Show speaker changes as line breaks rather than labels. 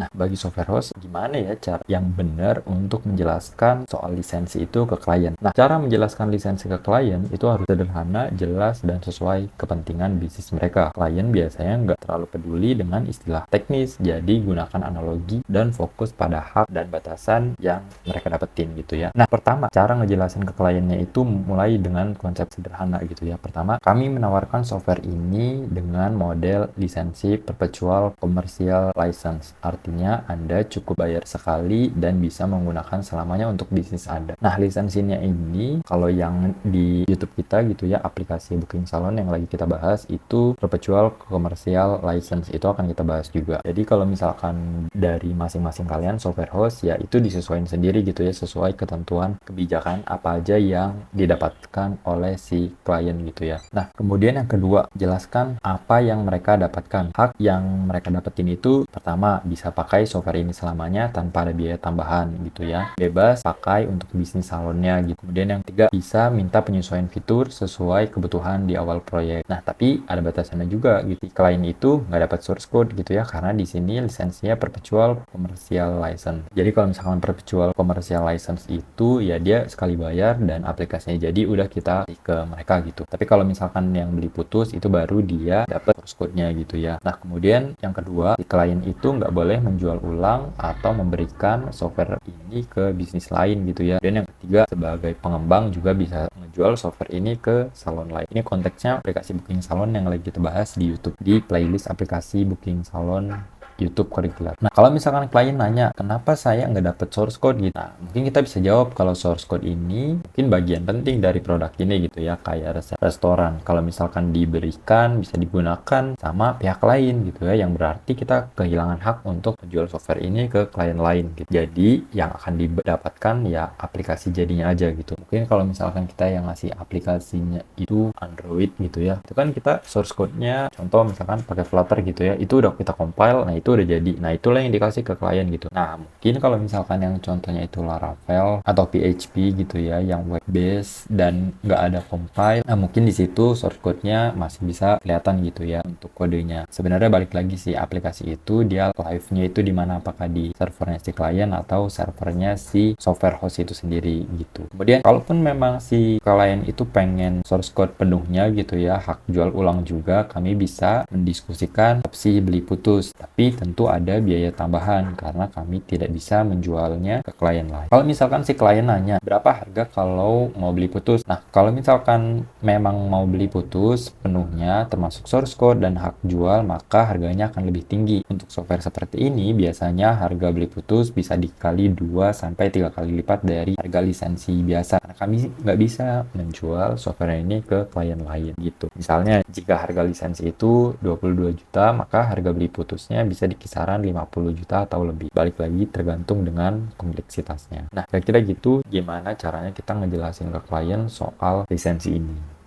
Nah, bagi software host, gimana ya cara yang benar untuk menjelaskan soal lisensi itu ke klien? Nah, cara menjelaskan lisensi ke klien itu harus sederhana, jelas, dan sesuai kepentingan bisnis mereka. Klien biasanya nggak terlalu peduli dengan istilah teknis, jadi gunakan analogi dan fokus pada hak dan batasan yang mereka dapetin gitu ya. Nah, pertama, cara ngejelasin ke kliennya itu mulai dengan konsep sederhana gitu ya. Pertama, kami menawarkan software ini dengan model lisensi perpetual commercial license. Artinya, Anda cukup bayar sekali dan bisa menggunakan selamanya untuk bisnis Anda. Nah, lisensinya ini, kalau yang di YouTube kita gitu ya, aplikasi Booking Salon yang lagi kita bahas, itu perpetual commercial license. Itu akan kita bahas juga. Jadi, kalau misalkan dari masing-masing kalian software host, ya itu disesuaikan sendiri gitu ya, sesuai ketentuan kebijakan apa aja yang didapatkan oleh si klien gitu ya. Nah, kemudian yang kedua, jelaskan apa yang mereka dapatkan. Hak yang mereka dapetin itu, pertama, bisa pakai software ini selamanya tanpa ada biaya tambahan gitu ya. Bebas pakai untuk bisnis salonnya gitu. Kemudian yang ketiga, bisa minta penyesuaian fitur sesuai kebutuhan di awal proyek. Nah, tapi ada batasannya juga gitu. Klien itu nggak dapat source code gitu ya, karena di sini lisensinya perpetual commercial license. Jadi kalau misalkan perpetual commercial license itu ya dia sekali bayar dan aplikasinya jadi udah kita ke mereka gitu. Tapi kalau misalkan yang beli putus itu baru dia dapat source code-nya gitu ya. Nah, kemudian yang kedua, si klien itu nggak boleh menjual ulang atau memberikan software ini ke bisnis lain gitu ya. Dan yang ketiga, sebagai pengembang juga bisa menjual software ini ke salon lain. Ini konteksnya aplikasi Booking Salon yang lagi kita bahas di YouTube, di playlist aplikasi Booking Salon YouTube Curricular. Nah, kalau misalkan klien nanya, kenapa saya nggak dapat source code gitu? Nah, mungkin kita bisa jawab kalau source code ini mungkin bagian penting dari produk ini gitu ya, kayak resep restoran. Kalau misalkan diberikan, bisa digunakan sama pihak lain gitu ya, yang berarti kita kehilangan hak untuk menjual software ini ke klien lain gitu. Jadi, yang akan didapatkan ya aplikasi jadinya aja gitu. Mungkin kalau misalkan kita yang ngasih aplikasinya itu Android gitu ya, itu kan kita source code-nya, contoh misalkan pakai Flutter gitu ya, itu udah kita compile, nah itu udah jadi. Nah, itulah yang dikasih ke klien gitu. Nah, mungkin kalau misalkan yang contohnya itu Laravel atau PHP gitu ya, yang web based dan nggak ada compile, nah mungkin di situ source code-nya masih bisa kelihatan gitu ya untuk kodenya. Sebenarnya balik lagi sih, aplikasi itu dia live-nya itu di mana, apakah di servernya si klien atau servernya si software host itu sendiri gitu. Kemudian kalaupun memang si klien itu pengen source code penuhnya gitu ya, hak jual ulang juga, kami bisa mendiskusikan opsi beli putus. Tapi tentu ada biaya tambahan karena kami tidak bisa menjualnya ke klien lain. Kalau misalkan si klien nanya, berapa harga kalau mau beli putus? Nah, kalau misalkan memang mau beli putus penuhnya termasuk source code dan hak jual, maka harganya akan lebih tinggi. Untuk software seperti ini, biasanya harga beli putus bisa dikali 2-3 kali lipat dari harga lisensi biasa. Karena kami nggak bisa menjual software ini ke klien lain gitu. Misalnya, jika harga lisensi itu 22 juta, maka harga beli putusnya bisa di kisaran 50 juta atau lebih. Balik lagi tergantung dengan kompleksitasnya. Nah, kira-kira gitu gimana caranya kita ngejelasin ke klien soal lisensi ini.